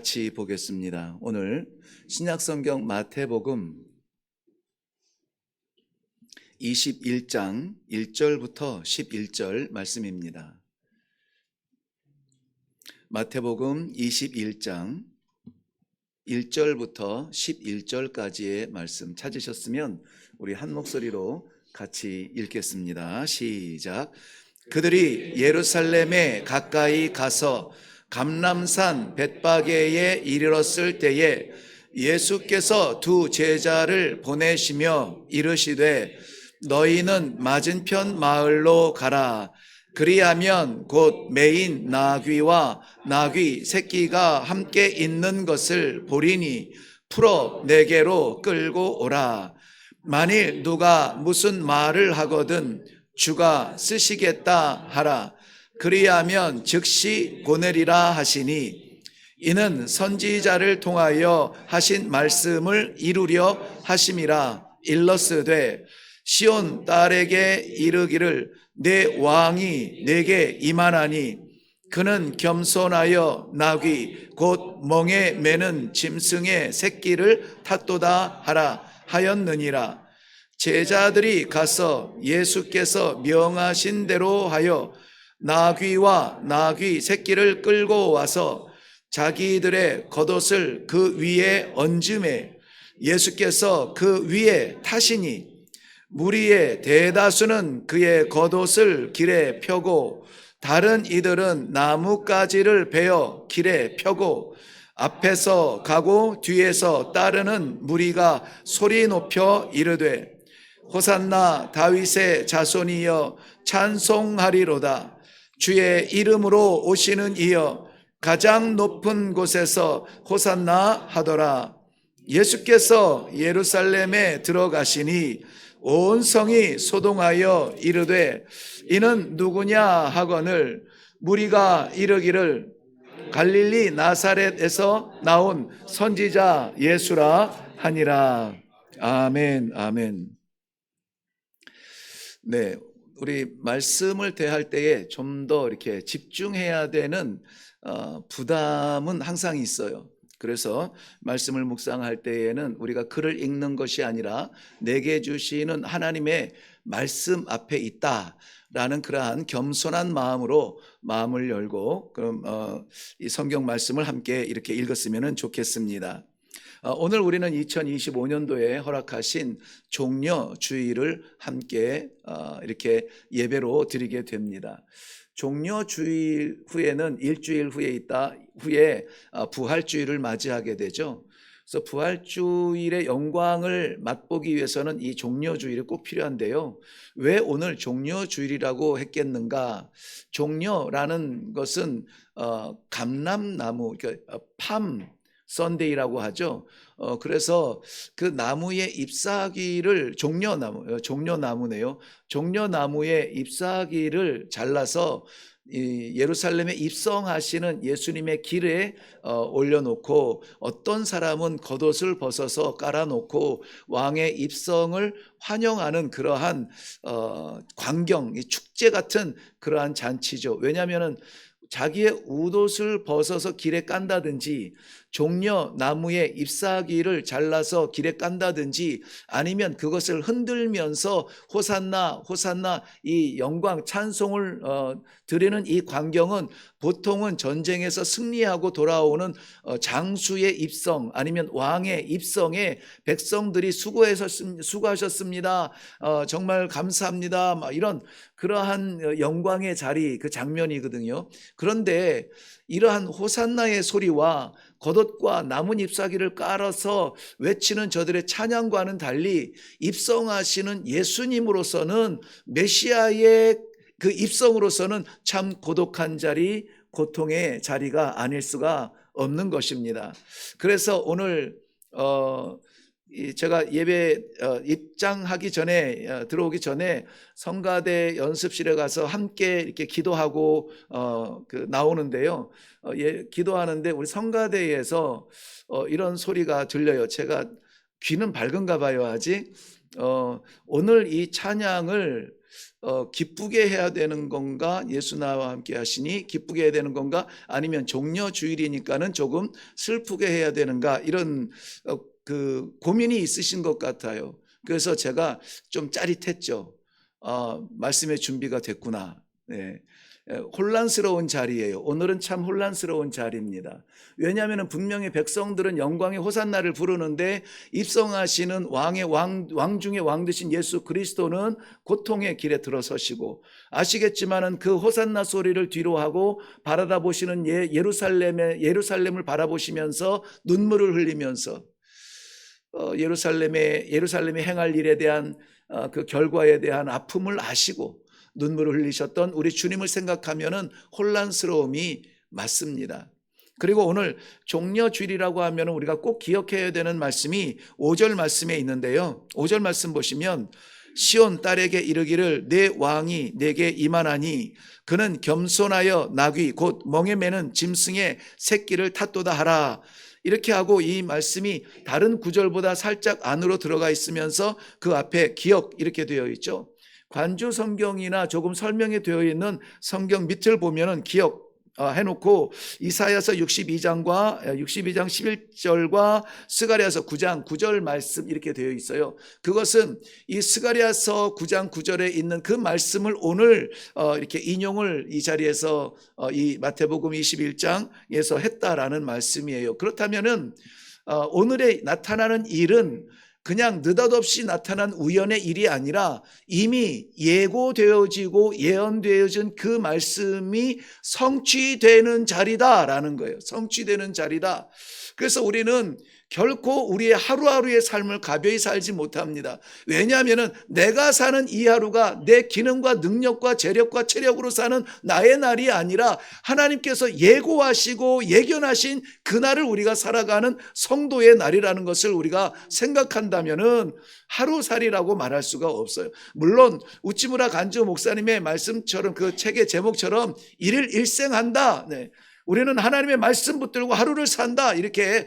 같이 보겠습니다. 오늘 신약성경 마태복음 21장 1절부터 11절 말씀입니다. 마태복음 21장 1절부터 11절까지의 말씀 찾으셨으면 우리 한 목소리로 같이 읽겠습니다. 시작. 그들이 예루살렘에 가까이 가서 감람산 벳바게에 이르렀을 때에 예수께서 두 제자를 보내시며 이르시되 너희는 맞은편 마을로 가라. 그리하면 곧 매인 나귀와 나귀 새끼가 함께 있는 것을 보리니 풀어 내게로 끌고 오라. 만일 누가 무슨 말을 하거든 주가 쓰시겠다 하라. 그리하면 즉시 보내리라 하시니 이는 선지자를 통하여 하신 말씀을 이루려 하심이라. 일러스되 시온 딸에게 이르기를 내 왕이 내게 임하나니 그는 겸손하여 나귀 곧 멍에 매는 짐승의 새끼를 탔도다 하라 하였느니라. 제자들이 가서 예수께서 명하신 대로 하여 나귀와 나귀 새끼를 끌고 와서 자기들의 겉옷을 그 위에 얹음에 예수께서 그 위에 타시니 무리의 대다수는 그의 겉옷을 길에 펴고 다른 이들은 나뭇가지를 베어 길에 펴고 앞에서 가고 뒤에서 따르는 무리가 소리 높여 이르되 호산나 다윗의 자손이여 찬송하리로다. 주의 이름으로 오시는 이여 가장 높은 곳에서 호산나 하더라. 예수께서 예루살렘에 들어가시니 온 성이 소동하여 이르되 이는 누구냐 하거늘 무리가 이르기를 갈릴리 나사렛에서 나온 선지자 예수라 하니라. 아멘, 아멘. 네, 우리 말씀을 대할 때에 좀 더 이렇게 집중해야 되는 부담은 항상 있어요. 그래서 말씀을 묵상할 때에는 우리가 글을 읽는 것이 아니라 내게 주시는 하나님의 말씀 앞에 있다라는 그러한 겸손한 마음으로 마음을 열고 그럼 이 성경 말씀을 함께 이렇게 읽었으면 좋겠습니다. 오늘 우리는 2025년도에 허락하신 종려주일을 함께 이렇게 예배로 드리게 됩니다. 종려주일 후에는 일주일 후에 부활주일을 맞이하게 되죠. 그래서 부활주일의 영광을 맛보기 위해서는 이 종려주일이 꼭 필요한데요. 왜 오늘 종려주일이라고 했겠는가? 종려라는 것은 감람나무, 그러니까 팜 선데이라고 하죠. 그래서 그 나무의 잎사귀를 종려나무네요. 종려나무의 잎사귀를 잘라서 예루살렘에 입성하시는 예수님의 길에 올려놓고 어떤 사람은 겉옷을 벗어서 깔아놓고 왕의 입성을 환영하는 그러한 광경, 축제 같은 그러한 잔치죠. 왜냐하면은 자기의 웃옷을 벗어서 길에 깐다든지 종려 나무의 잎사귀를 잘라서 길에 깐다든지 아니면 그것을 흔들면서 호산나 호산나 이 영광 찬송을 드리는 이 광경은 보통은 전쟁에서 승리하고 돌아오는 장수의 입성 아니면 왕의 입성에 백성들이 수고하셨습니다. 정말 감사합니다. 막 이런 그러한 영광의 자리 그 장면이거든요. 그런데 이러한 호산나의 소리와 겉옷과 나뭇 잎사귀를 깔아서 외치는 저들의 찬양과는 달리 입성하시는 예수님으로서는 메시아의 그 입성으로서는 참 고독한 자리, 고통의 자리가 아닐 수가 없는 것입니다. 그래서 오늘 제가 예배 입장하기 전에 들어오기 전에 성가대 연습실에 가서 함께 이렇게 기도하고 나오는데요. 기도하는데 우리 성가대에서 이런 소리가 들려요. 제가 귀는 밝은가 봐요 아직. 오늘 이 찬양을 기쁘게 해야 되는 건가? 예수 나와 함께 하시니 기쁘게 해야 되는 건가? 아니면 종려 주일이니까는 조금 슬프게 해야 되는가? 이런 그 고민이 있으신 것 같아요. 그래서 제가 좀 짜릿했죠. 말씀의 준비가 됐구나. 네. 혼란스러운 자리예요. 오늘은 참 혼란스러운 자리입니다. 왜냐하면 분명히 백성들은 영광의 호산나를 부르는데 입성하시는 왕의 왕 중의 왕 되신 예수 그리스도는 고통의 길에 들어서시고, 아시겠지만은 그 호산나 소리를 뒤로하고 바라다 보시는 예루살렘을 바라보시면서 눈물을 흘리면서 예루살렘에 행할 일에 대한 그 결과에 대한 아픔을 아시고 눈물을 흘리셨던 우리 주님을 생각하면은 혼란스러움이 맞습니다. 그리고 오늘 종려주일이라고 하면 우리가 꼭 기억해야 되는 말씀이 5절 말씀에 있는데요. 5절 말씀 보시면 시온 딸에게 이르기를 내 왕이 내게 임하나니 그는 겸손하여 나귀 곧 멍에 매는 짐승의 새끼를 탔도다 하라. 이렇게 하고 이 말씀이 다른 구절보다 살짝 안으로 들어가 있으면서 그 앞에 기억 이렇게 되어 있죠. 관주 성경이나 조금 설명이 되어 있는 성경 밑을 보면은 기억 해놓고 이사야서 62장 11절과 스가랴서 9장 9절 말씀 이렇게 되어 있어요. 그것은 이 스가랴서 9장 9절에 있는 그 말씀을 오늘 이렇게 인용을 이 자리에서 이 마태복음 21장에서 했다라는 말씀이에요. 그렇다면은 오늘에 나타나는 일은 그냥 느닷없이 나타난 우연의 일이 아니라 이미 예고되어지고 예언되어진 그 말씀이 성취되는 자리다라는 거예요. 성취되는 자리다. 그래서 우리는 결코 우리의 하루하루의 삶을 가벼이 살지 못합니다. 왜냐하면 내가 사는 이 하루가 내 기능과 능력과 재력과 체력으로 사는 나의 날이 아니라 하나님께서 예고하시고 예견하신 그날을 우리가 살아가는 성도의 날이라는 것을 우리가 생각한다면 하루살이라고 말할 수가 없어요. 물론 우찌무라 간주 목사님의 말씀처럼 그 책의 제목처럼 일일 일생한다. 네. 우리는 하나님의 말씀 붙들고 하루를 산다 이렇게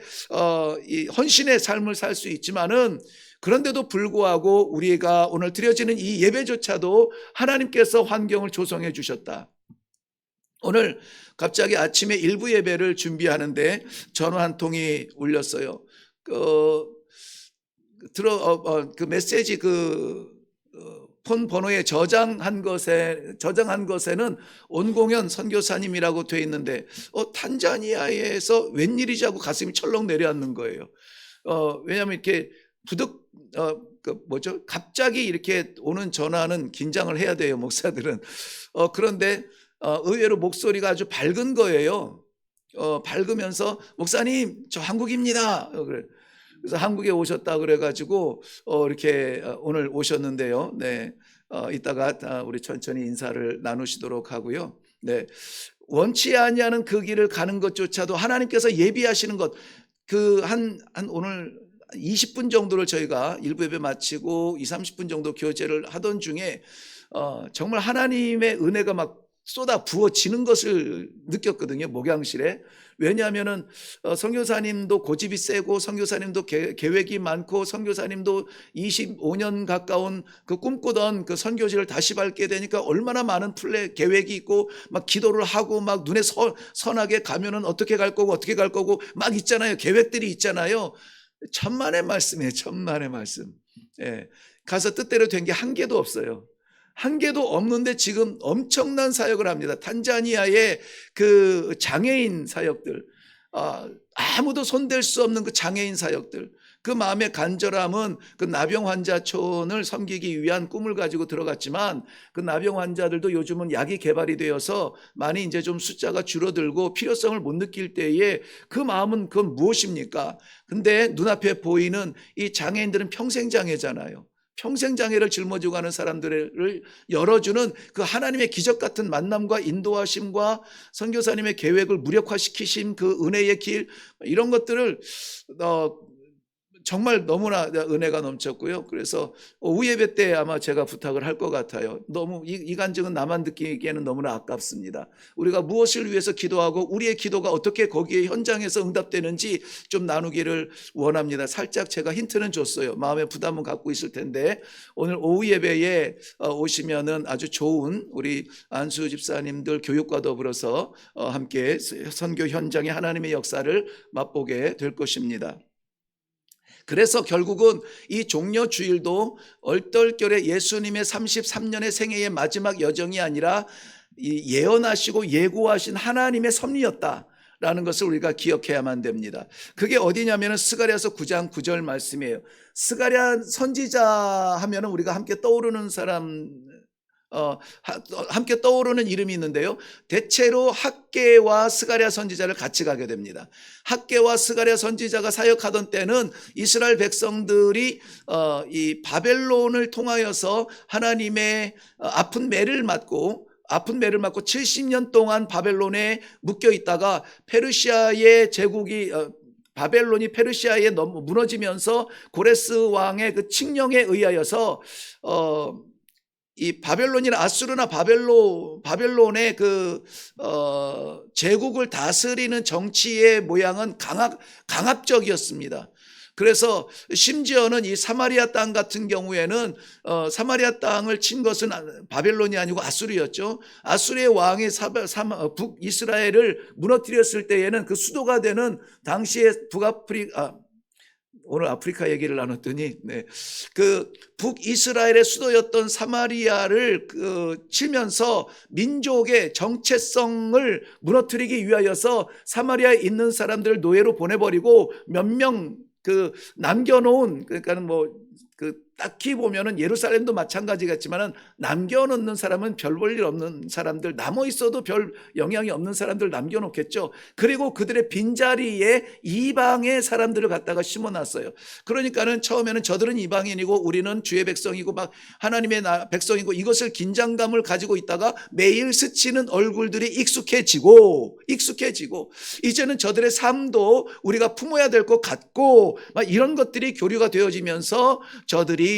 이 헌신의 삶을 살 수 있지만은, 그런데도 불구하고 우리가 오늘 드려지는 이 예배조차도 하나님께서 환경을 조성해 주셨다. 오늘 갑자기 아침에 일부 예배를 준비하는데 전화 한 통이 울렸어요. 그 메시지 폰 번호에 저장한 것에는 온공연 선교사님이라고 돼 있는데 탄자니아에서 웬일이지 하고 가슴이 철렁 내려앉는 거예요. 왜냐하면 이렇게 갑자기 이렇게 오는 전화는 긴장을 해야 돼요, 목사들은. 그런데 의외로 목소리가 아주 밝은 거예요. 밝으면서 목사님 저 한국입니다. 그래. 그래서 한국에 오셨다 그래가지고 이렇게 오늘 오셨는데요. 네, 이따가 우리 천천히 인사를 나누시도록 하고요. 네, 원치 아니하는 그 길을 가는 것조차도 하나님께서 예비하시는 것, 오늘 20분 정도를 저희가 일부 예배 마치고 30분 정도 교제를 하던 중에 정말 하나님의 은혜가 막 쏟아 부어지는 것을 느꼈거든요, 목양실에. 왜냐하면은 선교사님도 고집이 세고 선교사님도 계획이 많고 선교사님도 25년 가까운 그 꿈꾸던 그 선교지를 다시 밟게 되니까 얼마나 많은 계획이 있고 막 기도를 하고 막 눈에 선하게 가면은 어떻게 갈 거고 막 있잖아요. 계획들이 있잖아요. 천만의 말씀이에요. 천만의 말씀. 예. 가서 뜻대로 된 게 한 개도 없어요. 한 개도 없는데 지금 엄청난 사역을 합니다. 탄자니아의 그 장애인 사역들, 아무도 손댈 수 없는 그 장애인 사역들, 그 마음의 간절함은 그 나병 환자촌을 섬기기 위한 꿈을 가지고 들어갔지만 그 나병 환자들도 요즘은 약이 개발이 되어서 많이 이제 좀 숫자가 줄어들고 필요성을 못 느낄 때에 그 마음은 그건 무엇입니까? 근데 눈앞에 보이는 이 장애인들은 평생 장애잖아요. 평생 장애를 짊어지고 가는 사람들을 열어주는 그 하나님의 기적 같은 만남과 인도하심과 선교사님의 계획을 무력화시키신 그 은혜의 길, 이런 것들을 정말 너무나 은혜가 넘쳤고요. 그래서 오후 예배 때 아마 제가 부탁을 할 것 같아요. 너무 이 간증은 나만 느끼기에는 너무나 아깝습니다. 우리가 무엇을 위해서 기도하고 우리의 기도가 어떻게 거기에 현장에서 응답되는지 좀 나누기를 원합니다. 살짝 제가 힌트는 줬어요. 마음의 부담은 갖고 있을 텐데 오늘 오후 예배에 오시면은 아주 좋은 우리 안수 집사님들 교육과 더불어서 함께 선교 현장의 하나님의 역사를 맛보게 될 것입니다. 그래서 결국은 이 종려 주일도 얼떨결에 예수님의 33년의 생애의 마지막 여정이 아니라 예언하시고 예고하신 하나님의 섭리였다라는 것을 우리가 기억해야만 됩니다. 그게 어디냐면은 스가랴서 9장 9절 말씀이에요. 스가랴 선지자 하면은 우리가 함께 떠오르는 사람 함께 떠오르는 이름이 있는데요. 대체로 학개와 스가랴 선지자를 같이 가게 됩니다. 학개와 스가랴 선지자가 사역하던 때는 이스라엘 백성들이 이 바벨론을 통하여서 하나님의 아픈 매를 맞고 70년 동안 바벨론에 묶여 있다가 페르시아의 제국이 바벨론이 페르시아에 무너지면서 고레스 왕의 그 칙령에 의하여서 이 바벨론이나 아수르나 바벨론의 그 제국을 다스리는 정치의 모양은 강압적이었습니다. 그래서 심지어는 이 사마리아 땅 같은 경우에는 사마리아 땅을 친 것은 바벨론이 아니고 아수르였죠. 아수르의 왕이 북이스라엘을 무너뜨렸을 때에는 그 수도가 되는 당시의 오늘 아프리카 얘기를 나눴더니 그 북이스라엘의 수도였던 사마리아를 치면서 민족의 정체성을 무너뜨리기 위하여서 사마리아에 있는 사람들을 노예로 보내버리고 몇 명 남겨놓은, 그러니까는 딱히 보면은 예루살렘도 마찬가지겠지만은 남겨놓는 사람은 별 볼 일 없는 사람들, 남아 있어도 별 영향이 없는 사람들 남겨놓겠죠. 그리고 그들의 빈자리에 이방의 사람들을 갖다가 심어놨어요. 그러니까는 처음에는 저들은 이방인이고 우리는 주의 백성이고 막 하나님의 백성이고 이것을 긴장감을 가지고 있다가 매일 스치는 얼굴들이 익숙해지고 이제는 저들의 삶도 우리가 품어야 될 것 같고 막 이런 것들이 교류가 되어지면서 저들이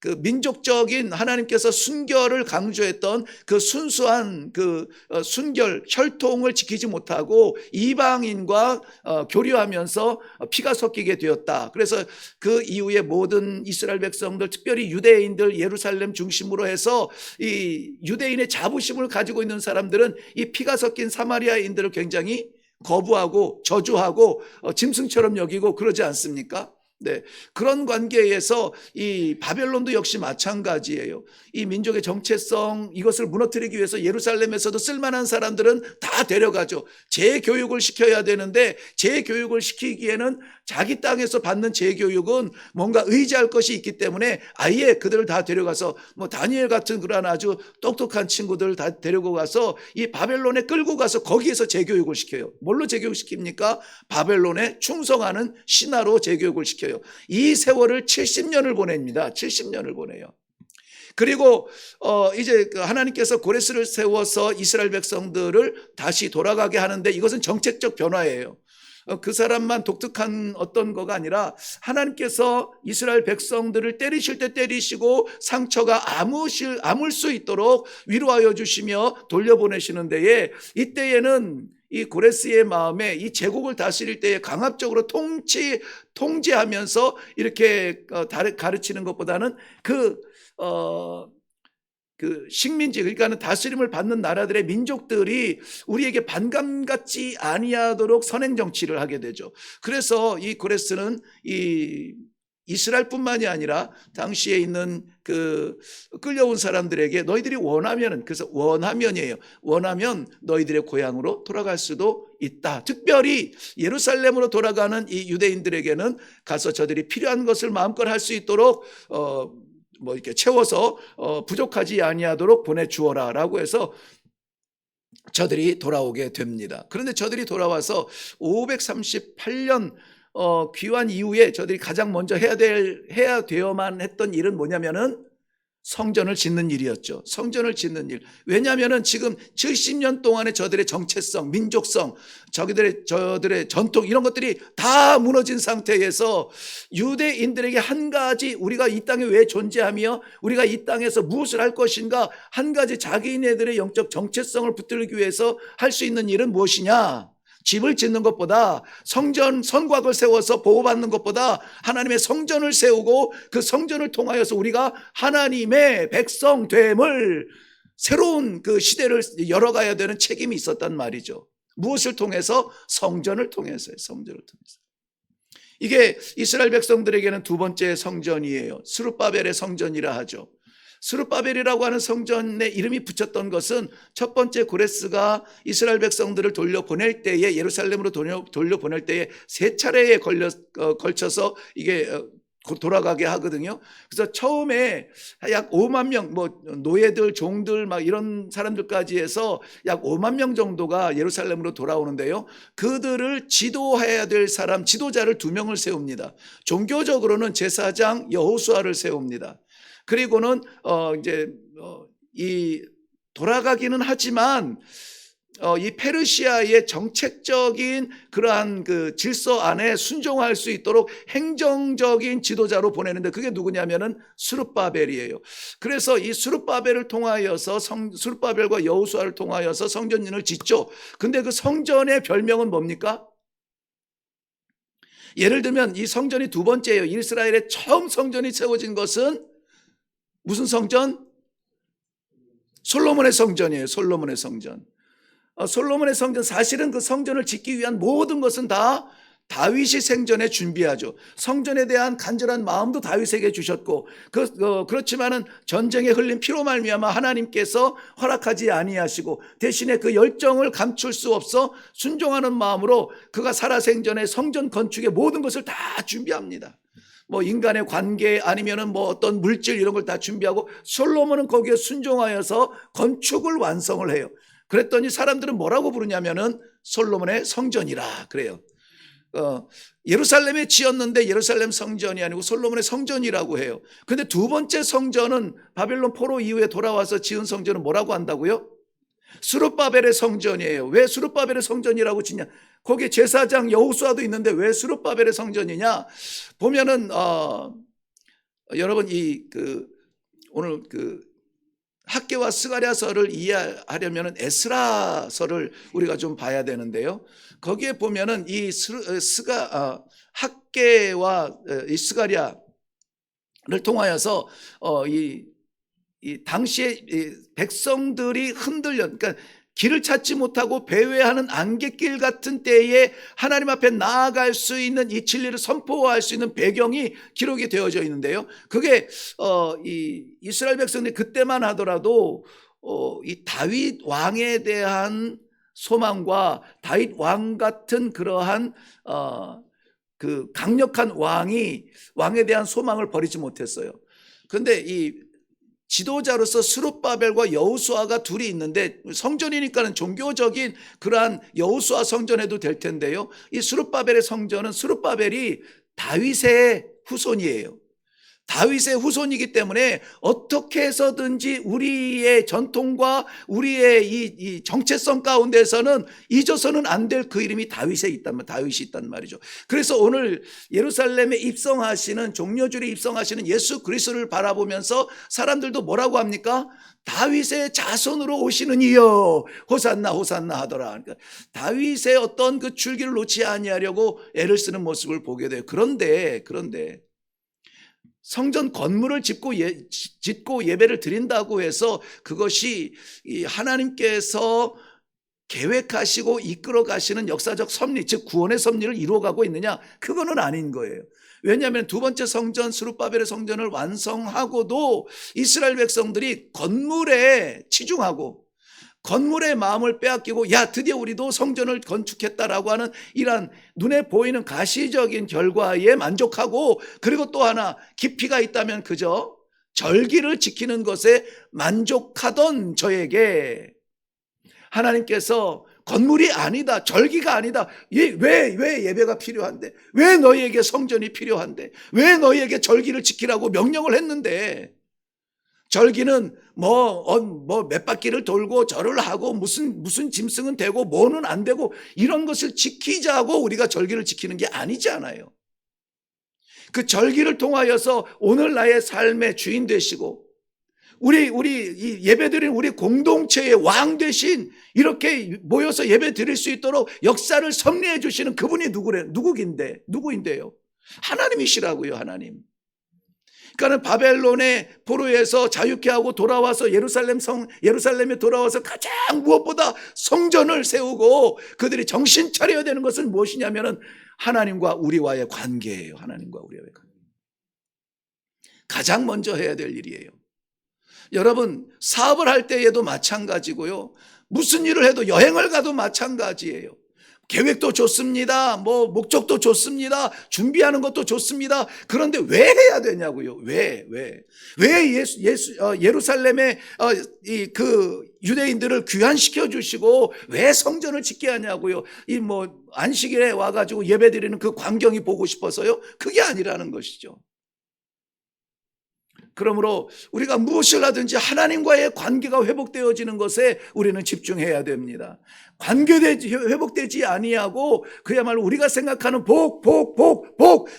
그 민족적인 하나님께서 순결을 강조했던 그 순수한 그 순결 혈통을 지키지 못하고 이방인과 교류하면서 피가 섞이게 되었다. 그래서 그 이후에 모든 이스라엘 백성들, 특별히 유대인들, 예루살렘 중심으로 해서 이 유대인의 자부심을 가지고 있는 사람들은 이 피가 섞인 사마리아인들을 굉장히 거부하고 저주하고 짐승처럼 여기고 그러지 않습니까? 네, 그런 관계에서 이 바벨론도 역시 마찬가지예요. 이 민족의 정체성, 이것을 무너뜨리기 위해서 예루살렘에서도 쓸만한 사람들은 다 데려가죠. 재교육을 시켜야 되는데 재교육을 시키기에는 자기 땅에서 받는 재교육은 뭔가 의지할 것이 있기 때문에 아예 그들을 다 데려가서 다니엘 같은 그런 아주 똑똑한 친구들 다 데리고 가서 이 바벨론에 끌고 가서 거기에서 재교육을 시켜요. 뭘로 재교육 시킵니까? 바벨론에 충성하는 신하로 재교육을 시켜요. 이 세월을 70년을 보냅니다. 70년을 보내요. 그리고 이제 하나님께서 고레스를 세워서 이스라엘 백성들을 다시 돌아가게 하는데 이것은 정책적 변화예요. 그 사람만 독특한 어떤 거가 아니라 하나님께서 이스라엘 백성들을 때리실 때 때리시고 상처가 아물 수 있도록 위로하여 주시며 돌려보내시는 데에 이때에는 이 고레스의 마음에 이 제국을 다스릴 때에 강압적으로 통제하면서 이렇게 가르치는 것보다는 그 식민지, 그러니까는 다스림을 받는 나라들의 민족들이 우리에게 반감 갖지 아니하도록 선행 정치를 하게 되죠. 그래서 이 고레스는 이 이스라엘뿐만이 아니라 당시에 있는 그 끌려온 사람들에게 너희들이 원하면은, 그래서 원하면이에요. 원하면 너희들의 고향으로 돌아갈 수도 있다. 특별히 예루살렘으로 돌아가는 이 유대인들에게는 가서 저들이 필요한 것을 마음껏 할 수 있도록 이렇게 채워서 부족하지 아니하도록 보내주어라라고 해서 저들이 돌아오게 됩니다. 그런데 저들이 돌아와서 538년 귀환 이후에 저들이 가장 먼저 해야 되어만 했던 일은 뭐냐면은 성전을 짓는 일이었죠. 성전을 짓는 일. 왜냐하면 지금 70년 동안의 저들의 정체성, 민족성, 저들의 전통 이런 것들이 다 무너진 상태에서 유대인들에게 한 가지 우리가 이 땅에 왜 존재하며 우리가 이 땅에서 무엇을 할 것인가 한 가지 자기네들의 영적 정체성을 붙들기 위해서 할 수 있는 일은 무엇이냐? 집을 짓는 것보다 성전 성곽을 세워서 보호받는 것보다 하나님의 성전을 세우고 그 성전을 통하여서 우리가 하나님의 백성됨을 새로운 그 시대를 열어가야 되는 책임이 있었단 말이죠. 무엇을 통해서? 성전을 통해서요. 성전을 통해서. 이게 이스라엘 백성들에게는 두 번째 성전이에요. 스룹바벨의 성전이라 하죠. 스룹바벨이라고 하는 성전에 이름이 붙였던 것은 첫 번째 고레스가 이스라엘 백성들을 돌려보낼 때에 예루살렘으로 돌려보낼 때에 세 차례에 걸쳐서 이게 돌아가게 하거든요. 그래서 처음에 약 5만 명, 노예들, 종들 막 이런 사람들까지 해서 약 5만 명 정도가 예루살렘으로 돌아오는데요. 그들을 지도해야 될 사람, 지도자를 2명을 세웁니다. 종교적으로는 제사장 여호수아를 세웁니다. 그리고는 이 돌아가기는 하지만 이 페르시아의 정책적인 그러한 그 질서 안에 순종할 수 있도록 행정적인 지도자로 보내는데 그게 누구냐면은 스룹바벨이에요. 그래서 이 스룹바벨을 통하여서 스룹바벨과 여호수아를 통하여서 성전을 짓죠. 근데 그 성전의 별명은 뭡니까? 예를 들면 이 성전이 두 번째예요. 이스라엘의 처음 성전이 세워진 것은 무슨 성전? 솔로몬의 성전이에요. 솔로몬의 성전. 솔로몬의 성전, 사실은 그 성전을 짓기 위한 모든 것은 다 다윗이 생전에 준비하죠. 성전에 대한 간절한 마음도 다윗에게 주셨고 그렇지만은 전쟁에 흘린 피로 말미암아 하나님께서 허락하지 아니하시고 대신에 그 열정을 감출 수 없어 순종하는 마음으로 그가 살아생전에 성전 건축의 모든 것을 다 준비합니다. 인간의 관계 아니면은 어떤 물질 이런 걸 다 준비하고 솔로몬은 거기에 순종하여서 건축을 완성을 해요. 그랬더니 사람들은 뭐라고 부르냐면은 솔로몬의 성전이라 그래요. 예루살렘에 지었는데 예루살렘 성전이 아니고 솔로몬의 성전이라고 해요. 근데 두 번째 성전은 바벨론 포로 이후에 돌아와서 지은 성전은 뭐라고 한다고요? 스룹바벨의 성전이에요. 왜 스룹바벨의 성전이라고 짓냐? 거기에 제사장 여호수아도 있는데 왜 스룹바벨의 성전이냐? 보면은 여러분 오늘 학개와 스가랴서를 이해하려면은 에스라서를 우리가 좀 봐야 되는데요. 거기에 보면은 이 학개와 이 스가랴를 통하여서 이 당시에 백성들이 흔들려, 그러니까 길을 찾지 못하고 배회하는 안갯길 같은 때에 하나님 앞에 나아갈 수 있는 이 진리를 선포할 수 있는 배경이 기록이 되어져 있는데요. 그게 이 이스라엘 백성들이 그때만 하더라도 이 다윗 왕에 대한 소망과 다윗 왕 같은 그러한 그 강력한 왕에 대한 소망을 버리지 못했어요. 그런데 이 지도자로서 스룹바벨과 여호수아가 둘이 있는데 성전이니까는 종교적인 그러한 여호수아 성전에도 될 텐데요. 이 스룹바벨의 성전은 스룹바벨이 다윗의 후손이에요. 다윗의 후손이기 때문에 어떻게 해서든지 우리의 전통과 우리의 이 정체성 가운데서는 잊어서는 안 될 그 이름이 다윗이 있단 말이죠. 그래서 오늘 예루살렘에 입성하시는 종려주일에 입성하시는 예수 그리스도를 바라보면서 사람들도 뭐라고 합니까? 다윗의 자손으로 오시는 이여 호산나 호산나 하더라. 그러니까 다윗의 어떤 그 줄기를 놓지 아니하려고 애를 쓰는 모습을 보게 돼요. 그런데 성전 건물을 짓고 예배를 드린다고 해서 그것이 하나님께서 계획하시고 이끌어 가시는 역사적 섭리, 즉 구원의 섭리를 이루어가고 있느냐? 그거는 아닌 거예요. 왜냐하면 두 번째 성전 스룹바벨의 성전을 완성하고도 이스라엘 백성들이 건물에 치중하고 건물의 마음을 빼앗기고 드디어 우리도 성전을 건축했다라고 하는 이러한 눈에 보이는 가시적인 결과에 만족하고 그리고 또 하나 깊이가 있다면 그저 절기를 지키는 것에 만족하던 저에게 하나님께서 건물이 아니다, 절기가 아니다, 왜 예배가 필요한데, 왜 너희에게 성전이 필요한데, 왜 너희에게 절기를 지키라고 명령을 했는데 절기는 뭐 몇 바퀴를 돌고 절을 하고 무슨 짐승은 되고 뭐는 안 되고 이런 것을 지키자고 우리가 절기를 지키는 게 아니잖아요. 그 절기를 통하여서 오늘 나의 삶의 주인 되시고 우리 이 예배드리는 우리 공동체의 왕 되신 이렇게 모여서 예배 드릴 수 있도록 역사를 섭리해 주시는 그분이 누구인데요? 하나님이시라고요, 하나님. 그러니까 바벨론의 포로에서 자유케 하고 돌아와서 예루살렘에 돌아와서 가장 무엇보다 성전을 세우고 그들이 정신 차려야 되는 것은 무엇이냐면은 하나님과 우리와의 관계예요. 하나님과 우리와의 관계. 가장 먼저 해야 될 일이에요. 여러분, 사업을 할 때에도 마찬가지고요. 무슨 일을 해도 여행을 가도 마찬가지예요. 계획도 좋습니다. 목적도 좋습니다. 준비하는 것도 좋습니다. 그런데 왜 해야 되냐고요? 왜 예루살렘에 그 유대인들을 귀환시켜 주시고 왜 성전을 짓게 하냐고요? 안식일에 와가지고 예배드리는 그 광경이 보고 싶어서요? 그게 아니라는 것이죠. 그러므로 우리가 무엇을 하든지 하나님과의 관계가 회복되어지는 것에 우리는 집중해야 됩니다. 회복되지 아니하고 그야말로 우리가 생각하는 복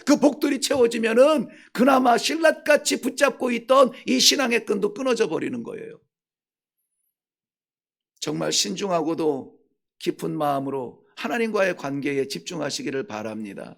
그 복들이 채워지면은 그나마 신라같이 붙잡고 있던 이 신앙의 끈도 끊어져 버리는 거예요. 정말 신중하고도 깊은 마음으로 하나님과의 관계에 집중하시기를 바랍니다.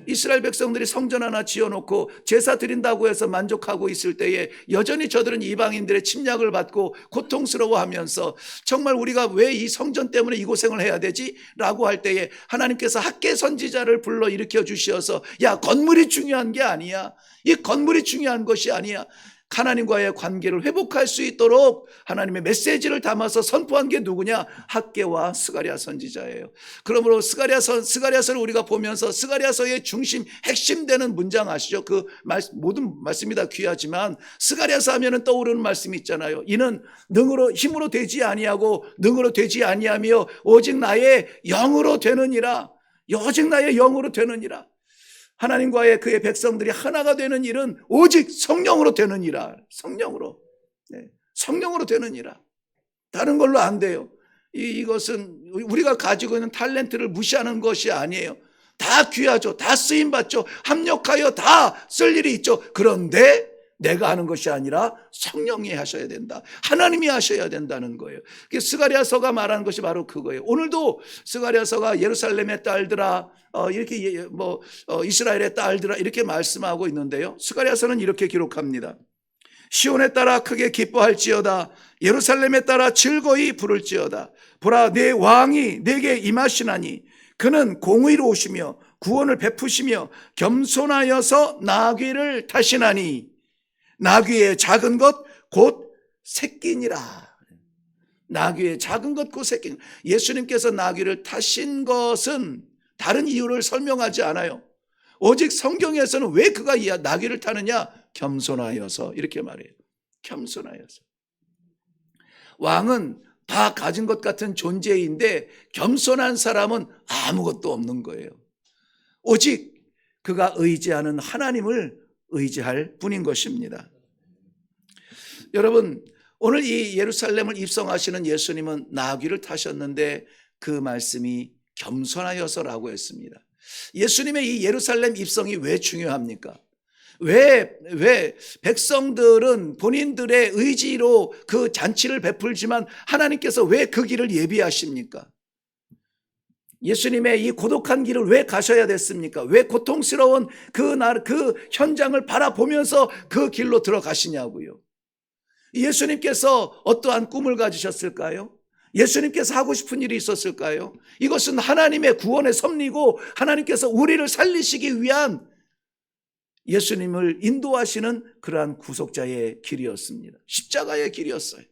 이스라엘 백성들이 성전 하나 지어놓고 제사 드린다고 해서 만족하고 있을 때에 여전히 저들은 이방인들의 침략을 받고 고통스러워하면서 정말 우리가 왜 이 성전 때문에 이 고생을 해야 되지? 라고 할 때에 하나님께서 학개 선지자를 불러 일으켜 주셔서 야, 건물이 중요한 게 아니야. 이 건물이 중요한 것이 아니야. 하나님과의 관계를 회복할 수 있도록 하나님의 메시지를 담아서 선포한 게 누구냐? 학개와 스가랴 선지자예요. 그러므로 스가랴서를 우리가 보면서 스가랴서의 중심, 핵심되는 문장 아시죠? 그 모든 말씀이 다 귀하지만 스가랴서 하면은 떠오르는 말씀이 있잖아요. 이는 힘으로 되지 아니하고 능으로 되지 아니하며 오직 나의 영으로 되느니라. 오직 나의 영으로 되느니라. 하나님과의 그의 백성들이 하나가 되는 일은 오직 성령으로 되느니라. 성령으로 되느니라. 다른 걸로 안 돼요. 이것은 우리가 가지고 있는 탤런트를 무시하는 것이 아니에요. 다 귀하죠. 다 쓰임받죠. 합력하여 다 쓸 일이 있죠. 그런데 내가 하는 것이 아니라 성령이 하셔야 된다. 하나님이 하셔야 된다는 거예요. 스가랴서가 말하는 것이 바로 그거예요. 오늘도 스가랴서가 예루살렘의 딸들아, 이렇게 이스라엘의 딸들아 이렇게 말씀하고 있는데요. 스가랴서는 이렇게 기록합니다. 시온에 따라 크게 기뻐할지어다. 예루살렘에 따라 즐거이 부를지어다. 보라, 내 왕이 내게 임하시나니 그는 공의로우시며 구원을 베푸시며 겸손하여서 나귀를 타시나니 나귀의 작은 것 곧 새끼니라. 나귀의 작은 것 곧 새끼니라. 예수님께서 나귀를 타신 것은 다른 이유를 설명하지 않아요. 오직 성경에서는 왜 그가 나귀를 타느냐? 겸손하여서 이렇게 말해요. 겸손하여서. 왕은 다 가진 것 같은 존재인데 겸손한 사람은 아무것도 없는 거예요. 오직 그가 의지하는 하나님을 의지할 뿐인 것입니다. 여러분, 오늘 이 예루살렘을 입성하시는 예수님은 나귀를 타셨는데 그 말씀이 겸손하여서라고 했습니다. 예수님의 이 예루살렘 입성이 왜 중요합니까? 왜 백성들은 본인들의 의지로 그 잔치를 베풀지만 하나님께서 왜 그 길을 예비하십니까? 예수님의 이 고독한 길을 왜 가셔야 됐습니까? 왜 고통스러운 그 현장을 바라보면서 그 길로 들어가시냐고요. 예수님께서 어떠한 꿈을 가지셨을까요? 예수님께서 하고 싶은 일이 있었을까요? 이것은 하나님의 구원의 섭리고 하나님께서 우리를 살리시기 위한 예수님을 인도하시는 그러한 구속자의 길이었습니다. 십자가의 길이었어요.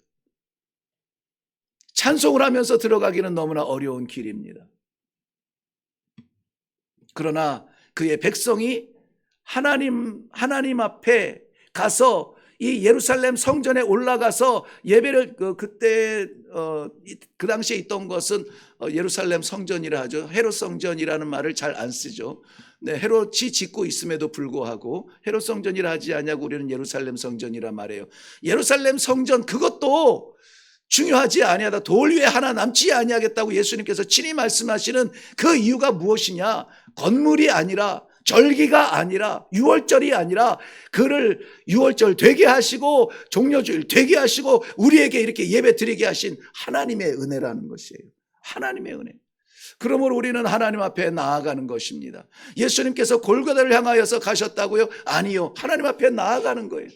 찬송을 하면서 들어가기는 너무나 어려운 길입니다. 그러나 그의 백성이 하나님 앞에 가서 이 예루살렘 성전에 올라가서 예배를 그때 그 당시에 있던 것은 예루살렘 성전이라 하죠. 헤롯 성전이라는 말을 잘 안 쓰죠. 네, 헤롯이 짓고 있음에도 불구하고 헤롯 성전이라 하지 않냐고 우리는 예루살렘 성전이라 말해요. 예루살렘 성전 그것도 중요하지 아니하다. 돌 위에 하나 남지 아니하겠다고 예수님께서 친히 말씀하시는 그 이유가 무엇이냐? 건물이 아니라, 절기가 아니라, 유월절이 아니라 그를 유월절 되게 하시고 종려주일 되게 하시고 우리에게 이렇게 예배 드리게 하신 하나님의 은혜라는 것이에요. 하나님의 은혜. 그러므로 우리는 하나님 앞에 나아가는 것입니다. 예수님께서 골고다를 향하여서 가셨다고요? 아니요. 하나님 앞에 나아가는 거예요.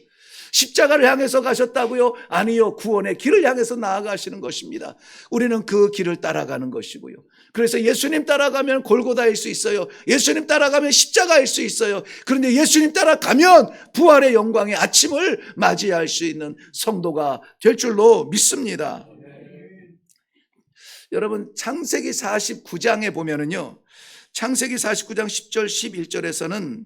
십자가를 향해서 가셨다고요? 아니요. 구원의 길을 향해서 나아가시는 것입니다. 우리는 그 길을 따라가는 것이고요. 그래서 예수님 따라가면 골고다일 수 있어요. 예수님 따라가면 십자가일 수 있어요. 그런데 예수님 따라가면 부활의 영광의 아침을 맞이할 수 있는 성도가 될 줄로 믿습니다. 여러분 창세기 49장에 보면은요, 창세기 49장 10절 11절에서는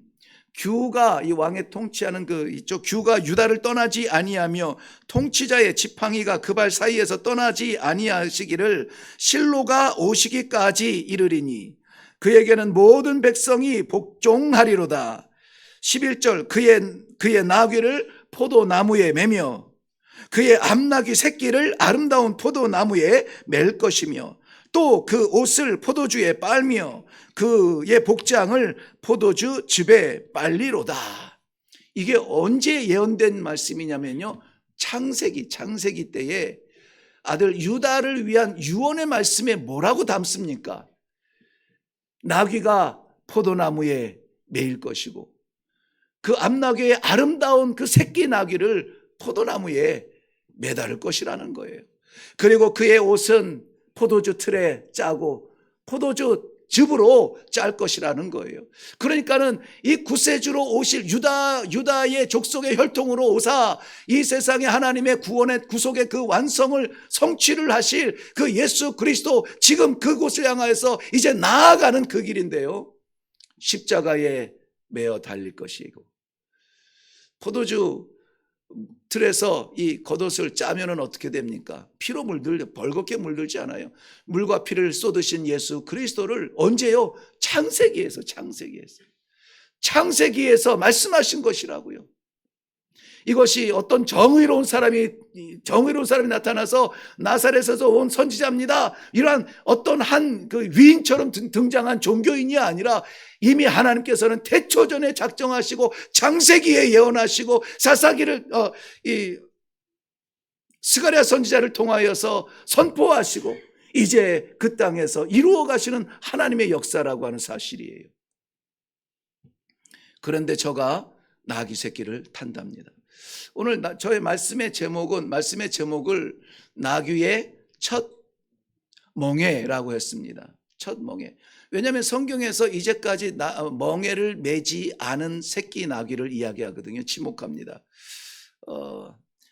규가 이 왕의 통치하는 이쪽 규가 유다를 떠나지 아니하며 통치자의 지팡이가 그 발 사이에서 떠나지 아니하시기를 실로가 오시기까지 이르리니 그에게는 모든 백성이 복종하리로다. 11절 그의 나귀를 포도나무에 매며 그의 암나귀 새끼를 아름다운 포도나무에 맬 것이며 또 그 옷을 포도주에 빨며 그의 복장을 포도주 즙에 빨리로다. 이게 언제 예언된 말씀이냐면요, 창세기 때에 아들 유다를 위한 유언의 말씀에 뭐라고 담습니까? 나귀가 포도나무에 매일 것이고 그 암나귀의 아름다운 그 새끼 나귀를 포도나무에 매달을 것이라는 거예요. 그리고 그의 옷은 포도주 틀에 짜고 포도주 즙으로 짤 것이라는 거예요. 그러니까는 이 구세주로 오실 유다의 족속의 혈통으로 오사 이 세상에 하나님의 구원의 구속의 그 완성을 성취를 하실 그 예수 그리스도, 지금 그곳을 향하여서 이제 나아가는 그 길인데요, 십자가에 매어 달릴 것이고 포도주 틀에서 이 겉옷을 짜면은 어떻게 됩니까? 피로 벌겋게 물들지 않아요. 물과 피를 쏟으신 예수 그리스도를 언제요? 창세기에서 말씀하신 것이라고요. 이것이 어떤 정의로운 사람이 나타나서 나사렛에서 온 선지자입니다, 이러한 어떤 한 그 위인처럼 등장한 종교인이 아니라 이미 하나님께서는 태초전에 작정하시고 창세기에 예언하시고 사사기를 스가랴 선지자를 통하여서 선포하시고 이제 그 땅에서 이루어 가시는 하나님의 역사라고 하는 사실이에요. 그런데 저가 나귀 새끼를 탄답니다. 오늘 저의 말씀의 제목을 나귀의 첫 멍에라고 했습니다. 첫 멍에. 왜냐하면 성경에서 이제까지 멍에를 매지 않은 새끼 나귀를 이야기하거든요. 지목합니다.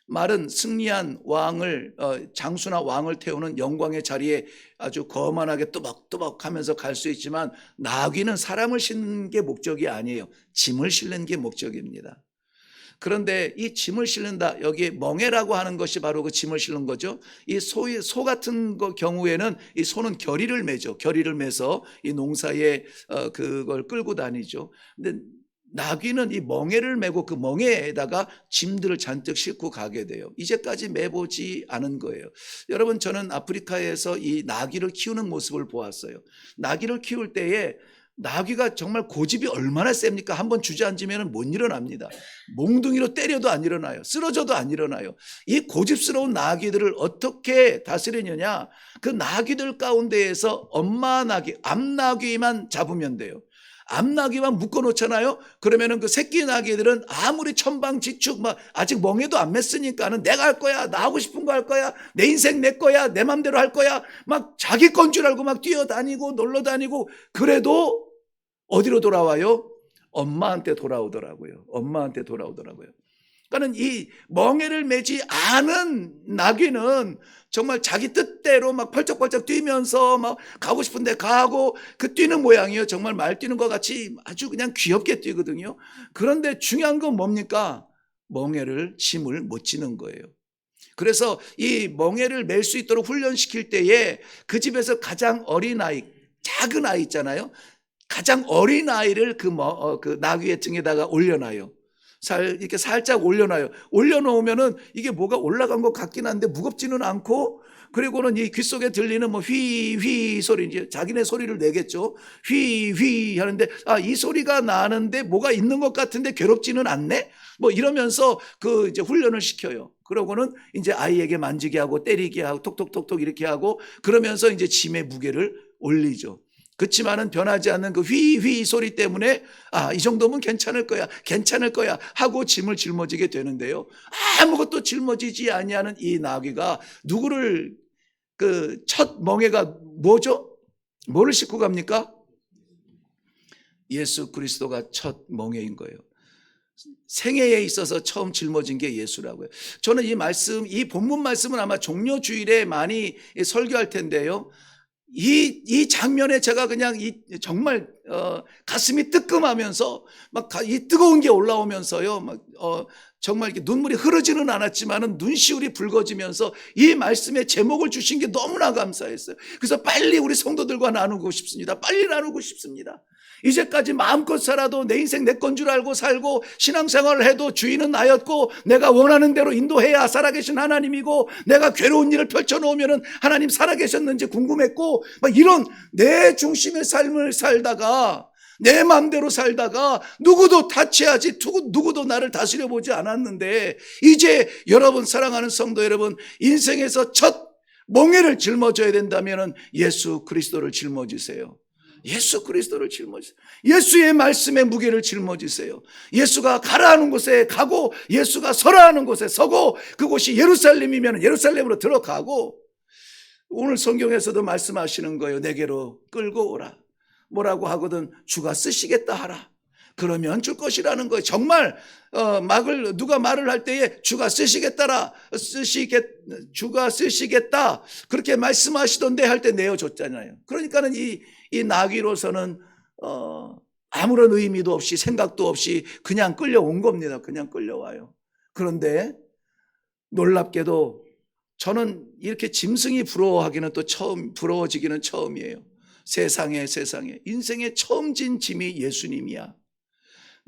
말은 승리한 왕을, 장수나 왕을 태우는 영광의 자리에 아주 거만하게 또박또박 하면서 갈 수 있지만 나귀는 사람을 싣는 게 목적이 아니에요. 짐을 싣는 게 목적입니다. 그런데 이 짐을 싣는다, 여기 멍에라고 하는 것이 바로 그 짐을 싣는 거죠. 이 소 같은 경우에는 이 소는 결의를 매죠. 결의를 매서 이 농사에 그걸 끌고 다니죠. 근데 나귀는 이 멍에를 메고 그 멍에에다가 짐들을 잔뜩 싣고 가게 돼요. 이제까지 매보지 않은 거예요. 여러분, 저는 아프리카에서 이 나귀를 키우는 모습을 보았어요. 나귀를 키울 때에 나귀가 정말 고집이 얼마나 셉니까? 한번 주저앉으면 못 일어납니다. 몽둥이로 때려도 안 일어나요. 쓰러져도 안 일어나요. 이 고집스러운 나귀들을 어떻게 다스리느냐? 그 나귀들 가운데에서 엄마 나귀, 암나귀만 잡으면 돼요. 암나귀만 묶어놓잖아요. 그러면은 그 새끼 나귀들은 아무리 천방지축 아직 멍에도 안 맸으니까는 내가 할 거야, 나 하고 싶은 거 할 거야, 내 인생 내 거야, 내 맘대로 할 거야, 막 자기 건 줄 알고 막 뛰어다니고 놀러 다니고, 그래도 어디로 돌아와요? 엄마한테 돌아오더라고요. 그러니까 이 멍에를 매지 않은 나귀는 정말 자기 뜻대로 막 펄쩍펄쩍 뛰면서 막 가고 싶은데 가고, 그 뛰는 모양이요, 정말 말 뛰는 것 같이 아주 그냥 귀엽게 뛰거든요. 그런데 중요한 건 뭡니까? 멍에를 짐을 못 지는 거예요. 그래서 이 멍에를 맬 수 있도록 훈련시킬 때에 그 집에서 가장 어린 아이, 작은 아이 있잖아요. 가장 어린 아이를 그 나귀의 등에다가 올려놔요. 이렇게 살짝 올려놔요. 올려놓으면은 이게 뭐가 올라간 것 같긴 한데 무겁지는 않고, 그리고는 이 귀 속에 들리는 뭐 휘휘 소리, 이제 자기네 소리를 내겠죠. 휘휘 하는데, 이 소리가 나는데 뭐가 있는 것 같은데 괴롭지는 않네? 뭐 이러면서 그 이제 훈련을 시켜요. 그러고는 이제 아이에게 만지게 하고 때리게 하고 톡톡톡톡 이렇게 하고, 그러면서 이제 짐의 무게를 올리죠. 그렇지만은 변하지 않는 그 휘휘 소리 때문에 이 정도면 괜찮을 거야 하고 짐을 짊어지게 되는데요. 아무것도 짊어지지 아니하는 이 나귀가 누구를, 그 첫 멍에가 뭐죠? 뭐를 싣고 갑니까? 예수 그리스도가 첫 멍에인 거예요. 생애에 있어서 처음 짊어진 게 예수라고요. 저는 이 본문 말씀은 아마 종려 주일에 많이 설교할 텐데요. 이 장면에 제가 그냥 정말 가슴이 뜨끔하면서 막 이 뜨거운 게 올라오면서요. 막 정말 이렇게 눈물이 흐르지는 않았지만은 눈시울이 붉어지면서 이 말씀의 제목을 주신 게 너무나 감사했어요. 그래서 빨리 우리 성도들과 나누고 싶습니다. 빨리 나누고 싶습니다. 이제까지 마음껏 살아도 내 인생 내 건 줄 알고 살고 신앙생활을 해도 주인은 나였고 내가 원하는 대로 인도해야 살아계신 하나님이고, 내가 괴로운 일을 펼쳐놓으면 하나님 살아계셨는지 궁금했고, 막 이런 내 중심의 삶을 살다가, 내 마음대로 살다가 누구도 타치하지, 누구도 나를 다스려 보지 않았는데, 이제 여러분, 사랑하는 성도 여러분, 인생에서 첫 멍에를 짊어져야 된다면 예수 그리스도를 짊어지세요. 예수 그리스도를 짊어지세요. 예수의 말씀의 무게를 짊어지세요. 예수가 가라 하는 곳에 가고, 예수가 서라 하는 곳에 서고, 그곳이 예루살렘이면 예루살렘으로 들어가고, 오늘 성경에서도 말씀하시는 거예요. 내게로 끌고 오라. 뭐라고 하거든 주가 쓰시겠다 하라. 그러면 줄 것이라는 거예요. 정말 누가 말을 할 때에 주가 쓰시겠다 그렇게 말씀하시던데 할 때 내어줬잖아요. 그러니까는 이 나귀로서는 아무런 의미도 없이 생각도 없이 그냥 끌려온 겁니다. 그냥 끌려와요. 그런데 놀랍게도 저는 이렇게 짐승이 부러워지기는 처음이에요. 세상에 인생에 처음 진 짐이 예수님이야.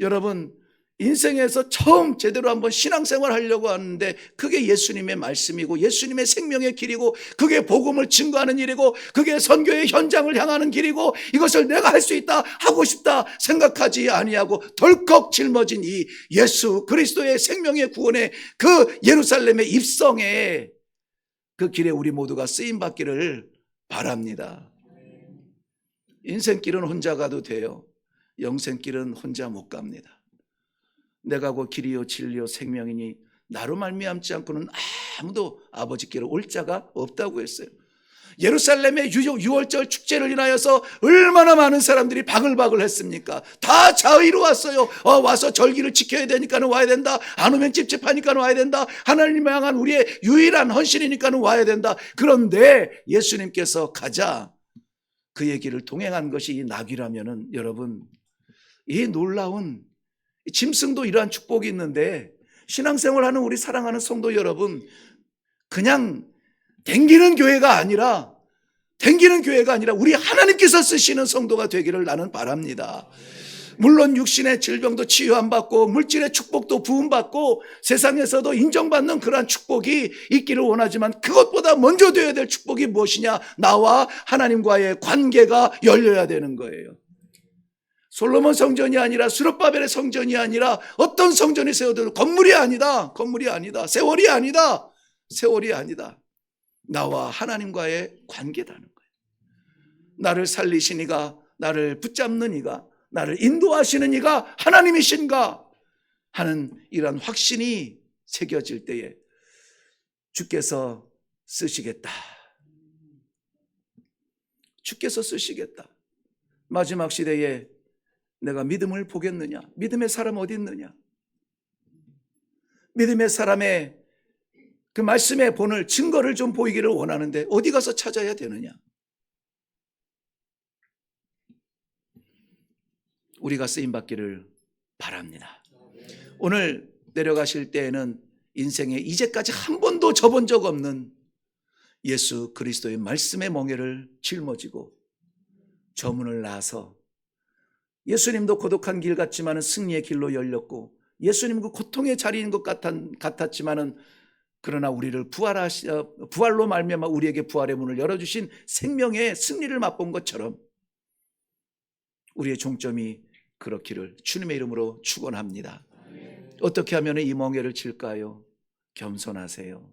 여러분, 인생에서 처음 제대로 한번 신앙생활 하려고 하는데 그게 예수님의 말씀이고 예수님의 생명의 길이고, 그게 복음을 증거하는 일이고, 그게 선교의 현장을 향하는 길이고, 이것을 내가 할 수 있다, 하고 싶다 생각하지 아니하고 덜컥 짊어진 이 예수 그리스도의 생명의 구원의 그 예루살렘의 입성에, 그 길에 우리 모두가 쓰임받기를 바랍니다. 인생길은 혼자 가도 돼요. 영생길은 혼자 못 갑니다. 내가 곧 길이요 진리요 생명이니 나로 말미암지 않고는 아무도 아버지께로 올 자가 없다고 했어요. 예루살렘의 유월절 축제를 인하여서 얼마나 많은 사람들이 바글바글 했습니까? 다 자의로 왔어요. 와서 절기를 지켜야 되니까는 와야 된다. 안 오면 찝찝하니까는 와야 된다. 하나님을 향한 우리의 유일한 헌신이니까는 와야 된다. 그런데 예수님께서 가자, 그의 길을 동행한 것이 이 나귀라면은, 여러분, 이 놀라운, 짐승도 이러한 축복이 있는데, 신앙생활하는 우리 사랑하는 성도 여러분, 그냥 댕기는 교회가 아니라 우리 하나님께서 쓰시는 성도가 되기를 나는 바랍니다. 물론 육신의 질병도 치유 안 받고 물질의 축복도 부음받고 세상에서도 인정받는 그러한 축복이 있기를 원하지만, 그것보다 먼저 되어야 될 축복이 무엇이냐? 나와 하나님과의 관계가 열려야 되는 거예요. 솔로몬 성전이 아니라 수르바벨의 성전이 아니라 어떤 성전이 세워도 건물이 아니다. 세월이 아니다. 나와 하나님과의 관계라는 거예요. 나를 살리신 이가, 나를 붙잡는 이가, 나를 인도하시는 이가 하나님이신가 하는 이런 확신이 새겨질 때에 주께서 쓰시겠다. 마지막 시대에 내가 믿음을 보겠느냐? 믿음의 사람 어디 있느냐? 믿음의 사람의 그 말씀의 본을, 증거를 좀 보이기를 원하는데 어디 가서 찾아야 되느냐? 우리가 쓰임받기를 바랍니다. 오늘 내려가실 때에는 인생에 이제까지 한 번도 져본 적 없는 예수 그리스도의 말씀의 멍에를 짊어지고 저문을 나서 예수님도 고독한 길 같지만 승리의 길로 열렸고 예수님 그 고통의 자리인 것 같았지만은 그러나 우리를 부활로 말미암아 우리에게 부활의 문을 열어주신 생명의 승리를 맛본 것처럼 우리의 종점이 그렇기를 주님의 이름으로 축원합니다. 어떻게 하면 이 멍에를 칠까요? 겸손하세요.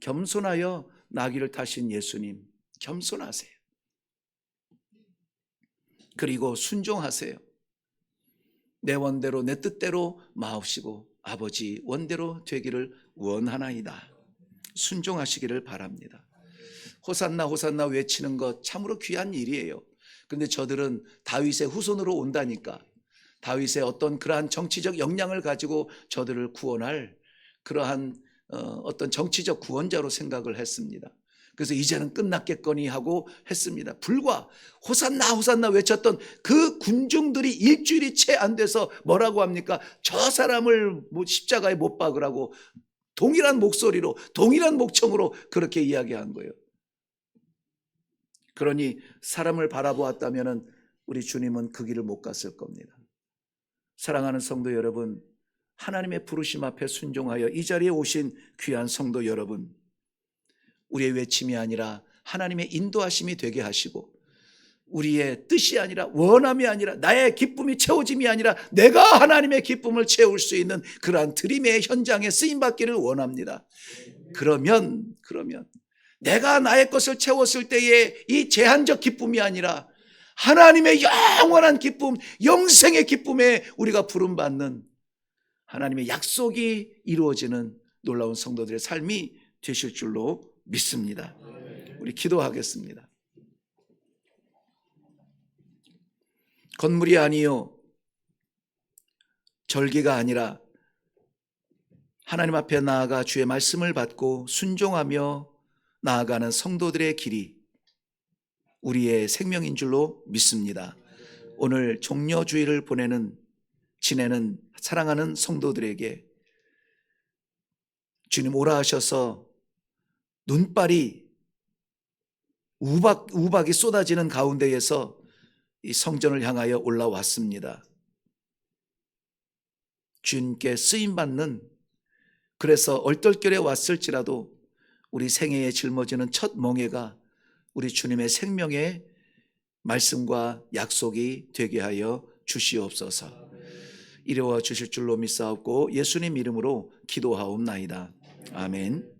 겸손하여 나귀를 타신 예수님, 겸손하세요. 그리고 순종하세요. 내 원대로 내 뜻대로 마옵시고 아버지 원대로 되기를 원하나이다. 순종하시기를 바랍니다. 호산나 호산나 외치는 것 참으로 귀한 일이에요. 근데 저들은 다윗의 후손으로 온다니까 다윗의 어떤 그러한 정치적 역량을 가지고 저들을 구원할 그러한 어떤 정치적 구원자로 생각을 했습니다. 그래서 이제는 끝났겠거니 하고 했습니다. 불과 호산나 호산나 외쳤던 그 군중들이 일주일이 채 안 돼서 뭐라고 합니까? 저 사람을 십자가에 못 박으라고 동일한 목소리로 동일한 목청으로 그렇게 이야기한 거예요. 그러니 사람을 바라보았다면 우리 주님은 그 길을 못 갔을 겁니다. 사랑하는 성도 여러분, 하나님의 부르심 앞에 순종하여 이 자리에 오신 귀한 성도 여러분, 우리의 외침이 아니라 하나님의 인도하심이 되게 하시고 우리의 뜻이 아니라 원함이 아니라 나의 기쁨이 채워짐이 아니라 내가 하나님의 기쁨을 채울 수 있는 그러한 드림의 현장에 쓰임받기를 원합니다. 그러면 내가 나의 것을 채웠을 때의 이 제한적 기쁨이 아니라 하나님의 영원한 기쁨, 영생의 기쁨에 우리가 부름받는 하나님의 약속이 이루어지는 놀라운 성도들의 삶이 되실 줄로 믿습니다. 우리 기도하겠습니다. 건물이 아니요 절기가 아니라 하나님 앞에 나아가 주의 말씀을 받고 순종하며 나아가는 성도들의 길이 우리의 생명인 줄로 믿습니다. 오늘 종려주일을 지내는 사랑하는 성도들에게 주님 오라 하셔서 눈발이 우박이 쏟아지는 가운데에서 이 성전을 향하여 올라왔습니다. 주님께 쓰임받는, 그래서 얼떨결에 왔을지라도 우리 생애에 짊어지는 첫 멍에가 우리 주님의 생명의 말씀과 약속이 되게 하여 주시옵소서. 이루어 주실 줄로 믿사옵고 예수님 이름으로 기도하옵나이다. 아멘.